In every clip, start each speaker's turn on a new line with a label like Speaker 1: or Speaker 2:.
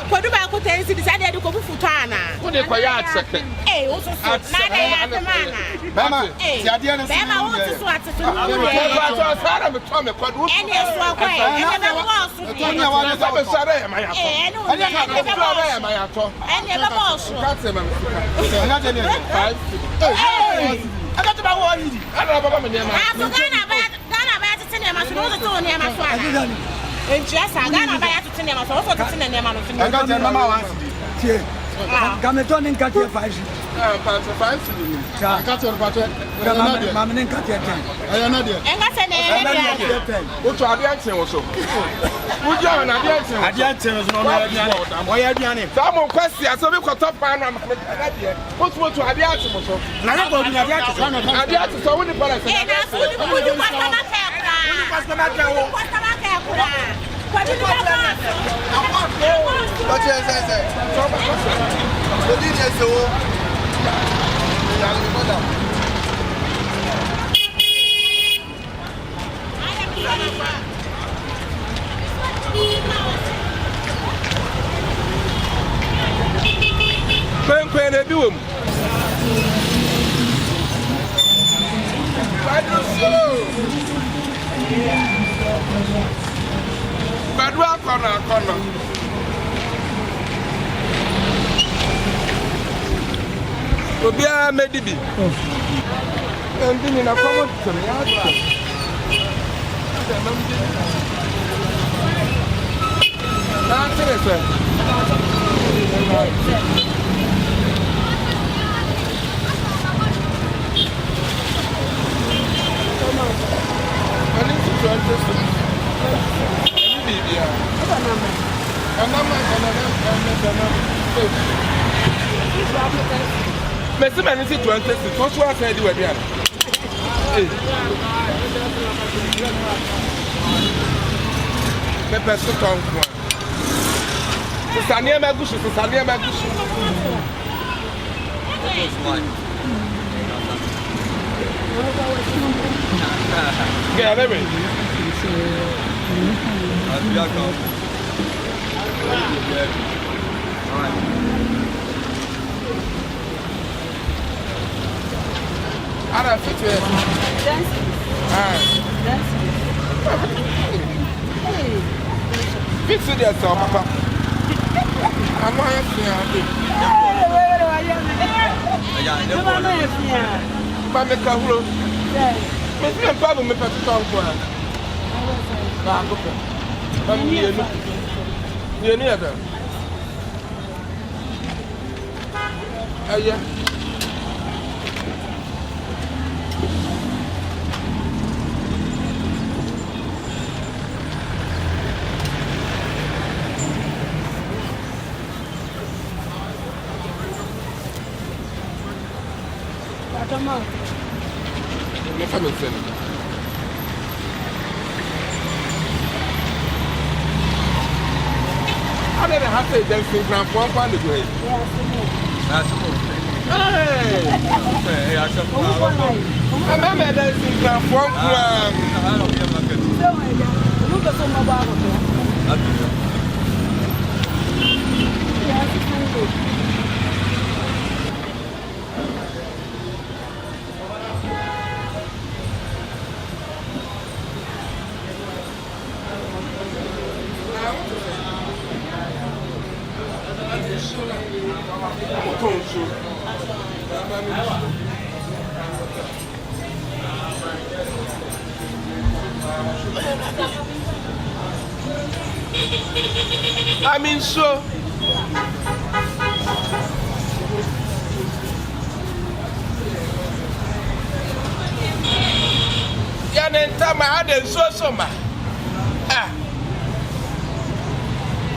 Speaker 1: Kwadu ba ko tensi decide to go futana.
Speaker 2: Who dey quiet second?
Speaker 1: Eh, o so so. Na dey mana.
Speaker 3: Mama, ti ade na
Speaker 1: Bema o so atutu.
Speaker 2: Sara me to me Kwadu.
Speaker 1: Ene so akwa. Ene be boss.
Speaker 2: Ene wa na be sara e ma ya to.
Speaker 1: Ene be
Speaker 2: sara e ma ya to.
Speaker 1: Ene be boss.
Speaker 2: Ka se ma me.
Speaker 3: Ena de ne. 5.
Speaker 1: Eh.
Speaker 3: Aka to ba wo yi.
Speaker 2: Ada baba me ne ma.
Speaker 1: Ah, so Ghana ba tete ne ma so no to ne ma so ana. Enchiasa Ghana ba ya tete ne ma so so tete ne ma no fini.
Speaker 3: Aka je mama wa tie.
Speaker 4: Gameton in Katia 5.
Speaker 2: Pa 5 ni.
Speaker 3: Aka to ba to.
Speaker 4: Mama nin Katia 10.
Speaker 3: Aya na de.
Speaker 1: Enga se ne ya.
Speaker 2: O to ade anten wo so. Wo ja na ade anten.
Speaker 3: Ade anten no no aduane. Oya aduane.
Speaker 2: Sa mo kwasi aso bi ko top pan na ma ade. Wo to ade anten wo so.
Speaker 3: Na na ko ade anten.
Speaker 2: Ade anten so wo ni para se.
Speaker 1: Eh na so ni ko ni kwasta ma ka kura.
Speaker 3: Kwasta ma ka wo.
Speaker 1: Kwasta ma ka kura. Kwadu ni ba.
Speaker 3: What you say? So did you so?
Speaker 2: Pen e biwom. Kwadu akona. Obia medibi. Ndini na komo tsere ya tso. Na tsere se. Ani tso Ani bibia. Messi man is 26. What's what I said you were there? Pepper so tongue. Sania Magushi, Sania Magushi. Yeah, baby. I don't fit it.
Speaker 1: Dancing.
Speaker 2: Fix it yourself, Papa. I'm not here. But make a rule. Miss me and Papa, me put it on for her. You're near them. Oh, yeah. How did I have to dancing from one point of view? That's hey, I remember dancing from one I mean, so Yanenta ma ade so ma. Ah.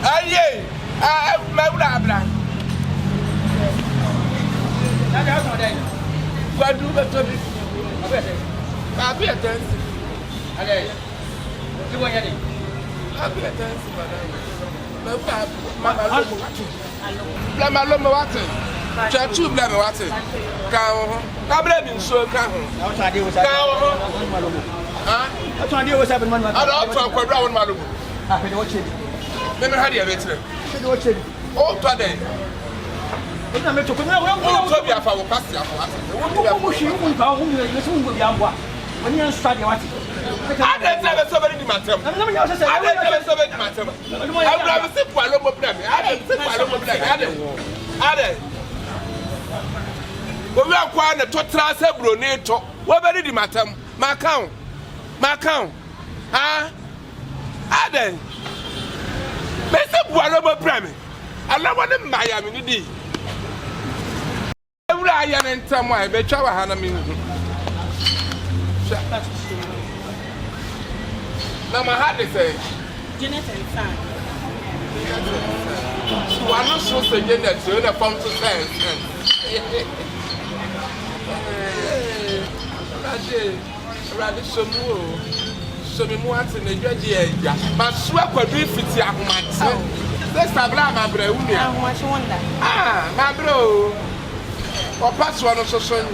Speaker 2: Aye. Ah, ma bla bla. Kwadu better be. I'll be a dance. I'll be a dance, madam. Blame what? Chachu blame what? Cow. I blame him so cow.
Speaker 4: I told you what's happening.
Speaker 2: I don't talk about Malu.
Speaker 4: I don't watch it.
Speaker 2: Then I had a letter.
Speaker 4: I don't watch it.
Speaker 2: Oh, today.
Speaker 4: I'm not talking about
Speaker 2: our pastor.
Speaker 4: when you're studying what?
Speaker 2: I don't never somebody in my term. I don't never somebody in my term. I would have a simple alum plan. I don't think I don't. But we are quite a total several nature. What about the matter? My account. Ah, I don't. Mr. Wallow Brammy. I love one in Miami. I am in some way, but Chava Hannah means. Now, my heart is a
Speaker 1: Janet and son.
Speaker 2: I'm not so saying that you're a phone to say. Rather, so me once in the year, my swap would be 50 a month. Let's have my bro. Ah, my bro. Or pass one of so soon.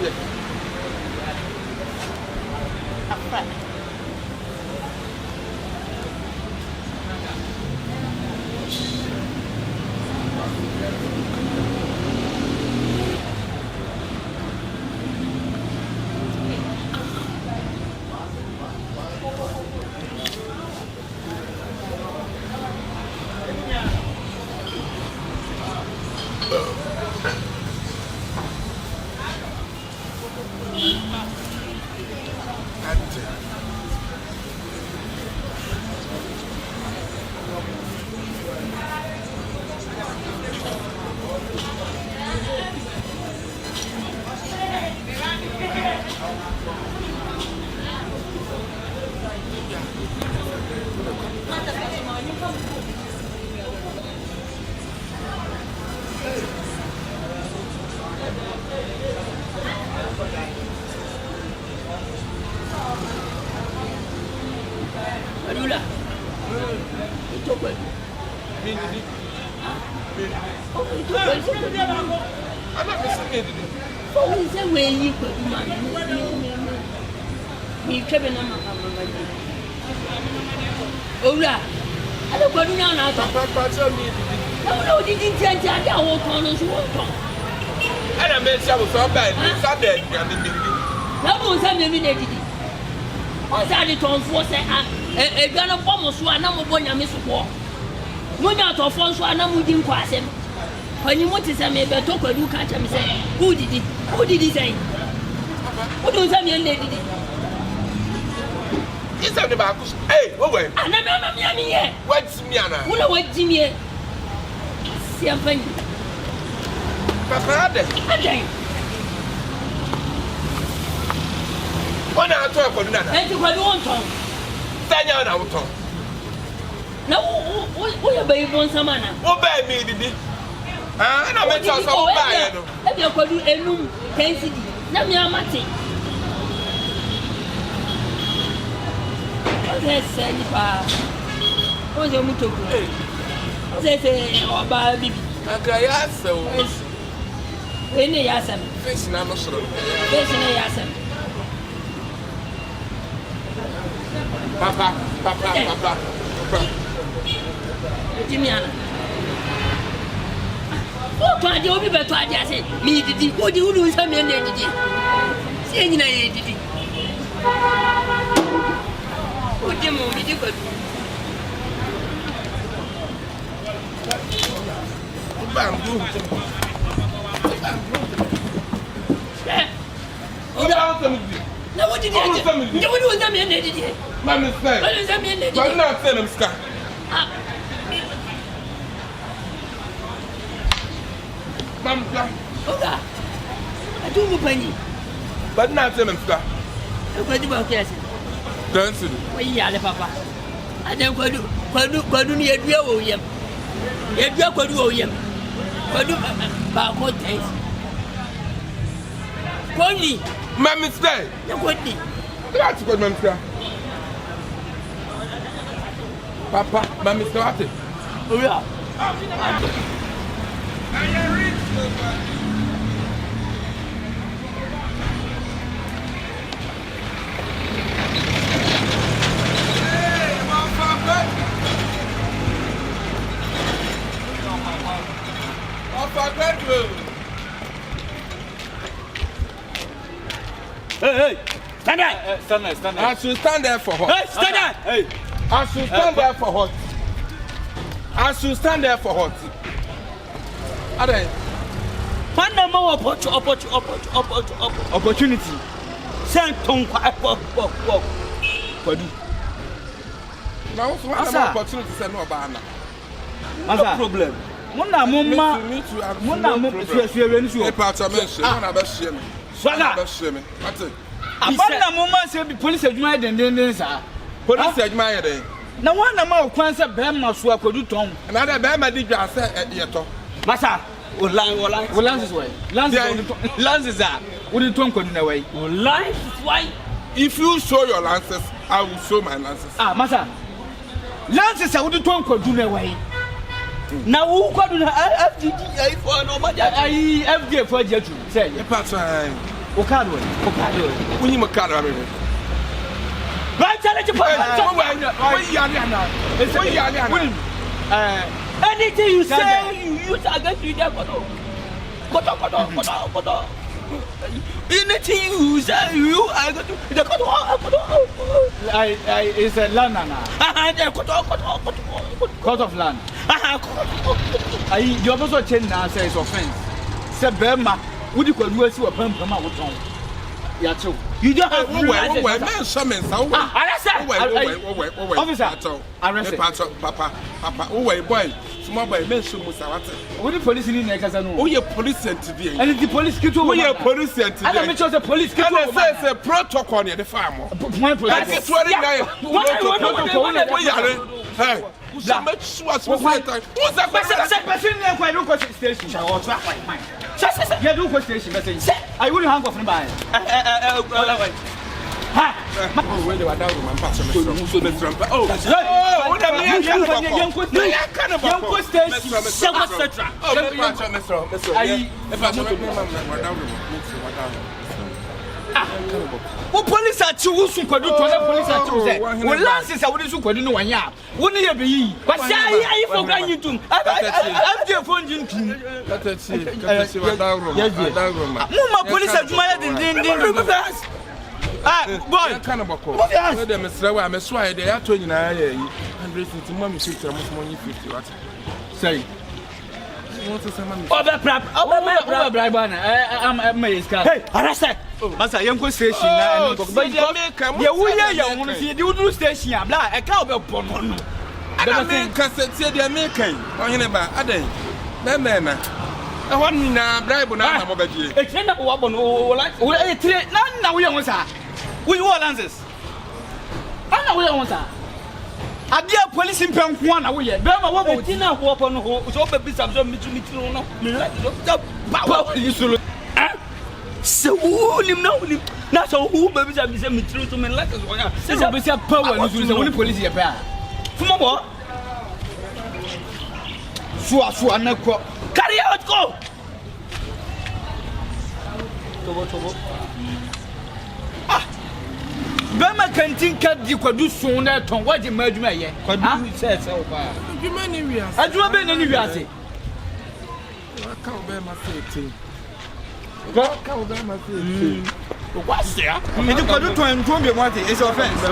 Speaker 5: When you want to say me, but talk with you catch me say, who did it? Who did he say? Who do you say me lady?
Speaker 2: Is that the back? Hey, oh wait.
Speaker 5: And I'm here.
Speaker 2: What's Miana?
Speaker 5: Who know what Jimmy? See, I'm fine.
Speaker 2: Papa,
Speaker 5: I
Speaker 2: one hour talk on that.
Speaker 5: and to what you want to.
Speaker 2: Stand out our tongue.
Speaker 5: Now, who your baby on some manner?
Speaker 2: Obey me, did he? And I went to some buy.
Speaker 5: Have you got a room, 10 city? Now, me, I'm at it. What's that? What's your motor? What's that? Baby. I
Speaker 2: got so.
Speaker 5: When they ask him,
Speaker 2: Facing I'm not sure.
Speaker 5: facing they ask him.
Speaker 2: Papa.
Speaker 5: Jimmy Anna. Oh, I do be better. I say, me did it. What do you do? Some men did it. Saying I did it. What do you mean? Did you now what did you do? You would have been edited.
Speaker 2: Mamma said,
Speaker 5: What does that mean?
Speaker 2: but not send him scar. Mamma,
Speaker 5: I do no penny.
Speaker 2: but not send him scar.
Speaker 5: What about yes?
Speaker 2: Dancing.
Speaker 5: We are the papa. I don't go near William. Yet you could do him. But do about what taste. Kwani.
Speaker 2: Mami stay.
Speaker 5: Kwani.
Speaker 2: That's good, Mami stay. Papa, Mami stay what?
Speaker 5: Oh yeah.
Speaker 4: Hey,
Speaker 5: stand there.
Speaker 4: Stand there.
Speaker 2: I should stand there for what?
Speaker 5: Hey, stand there.
Speaker 4: Hey.
Speaker 2: I should stand there for what? I should stand there for what? Ade.
Speaker 5: One more
Speaker 4: Opportunity.
Speaker 5: Send Tom
Speaker 4: Kwadu.
Speaker 2: Now, what's the opportunity to say no about now?
Speaker 4: No problem. Muna mumma. Muna mumma.
Speaker 2: Hey, Pacha, mention. I'm not shame.
Speaker 4: Swagga.
Speaker 2: What's it?
Speaker 4: Abana mumma say police adwuma den sir.
Speaker 2: Police adwuma den.
Speaker 4: Na wana ma okwan say be ma so Kwadu tom.
Speaker 2: Na da be ma di dwa say yeto.
Speaker 4: Masa. Lances why? Lances are. What do you talk about?
Speaker 5: Lances why?
Speaker 2: If you show your lances, I will show my lances.
Speaker 4: Ah, Masa. Lances are what do you talk about? Now who got to FDD for no matter? I FD for you. Say,
Speaker 2: the pattern.
Speaker 4: Okado.
Speaker 2: When you make card,
Speaker 5: right, tell it to anything you say, you use against you there. Anything you say, you are going to the
Speaker 4: it's a land court of land. You also change now, say it's offense. Say Burma, would you call you a perm from our town? You don't have
Speaker 2: officer, arrest Papa, oh, boy, small boy, mention Musawata.
Speaker 4: What the police in Nekazano?
Speaker 2: Oh, you're police today.
Speaker 4: And the police get to
Speaker 2: your police today.
Speaker 4: I don't make sure the police get to
Speaker 2: say a protocol near the farm. That's 29. Hey, so much was what's that? Station. Yeah, do question. I wouldn't hang off and buy. Where they were down with my pastor,
Speaker 4: what police are choose to Kwadu? Police are choosing. Well, Lances, I wouldn't Kwadu no one. Yeah, wouldn't you be? But I forgot you to. I'm the phone. Mama, police are mad in ah, boy, kind of a call. Them is I'm a swine. They are 29 150 money 50 money 50. What say?
Speaker 5: Over bribe. I'm amazed. Hey, arrested.
Speaker 4: Masa yanko station na ya wuya ya wono si di wudu station ya bla e ka obe pono no
Speaker 2: ada me kasete dia me kan ohene ba adan na e won na bribe na mo bagie
Speaker 5: e tire na wo abono wo e tire na wo ye won sa
Speaker 4: we Lances
Speaker 5: ana wo ye won sa
Speaker 4: adia police mpenko na wo ye be ma wo bo
Speaker 5: ti na wo pono ho so be bisa so mitru no me like ba
Speaker 4: police lo
Speaker 5: so ulim na so who be bisa mitru to me like so ya
Speaker 4: se be say power no so woni police ye pa
Speaker 5: fuma bo
Speaker 4: so na ko
Speaker 5: carry out go tobo
Speaker 4: ah Bema canteen cat di Kwadu so na ton waje ma adwuma ye Kwadu se o ba
Speaker 2: adwuma ni wiase
Speaker 4: adwuma be ni wiase
Speaker 2: ka o be ma se ka o be ma se
Speaker 4: what's there me di Kwadu ton be mo ate is offense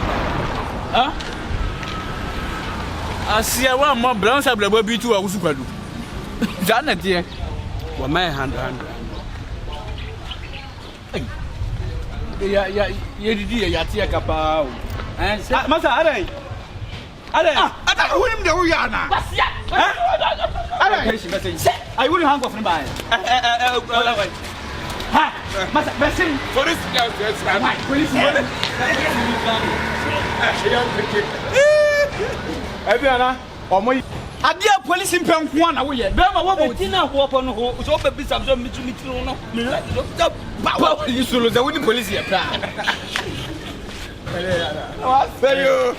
Speaker 4: ah asia wa mo blansa blabo bi tu wa wusu Kwadu jana die
Speaker 5: wa mai 100
Speaker 4: ya didi ya tia kapa o masa arai wunim de wo ya na
Speaker 5: basia
Speaker 4: arai I wouldn't hang off and buy ha masa besin
Speaker 2: police yes
Speaker 4: police Ebiana omo
Speaker 6: Adia police in Pankwana, we are. Bema, what would you know? What on who was over bits of some mitchell? You should lose the winning police here. I tell you.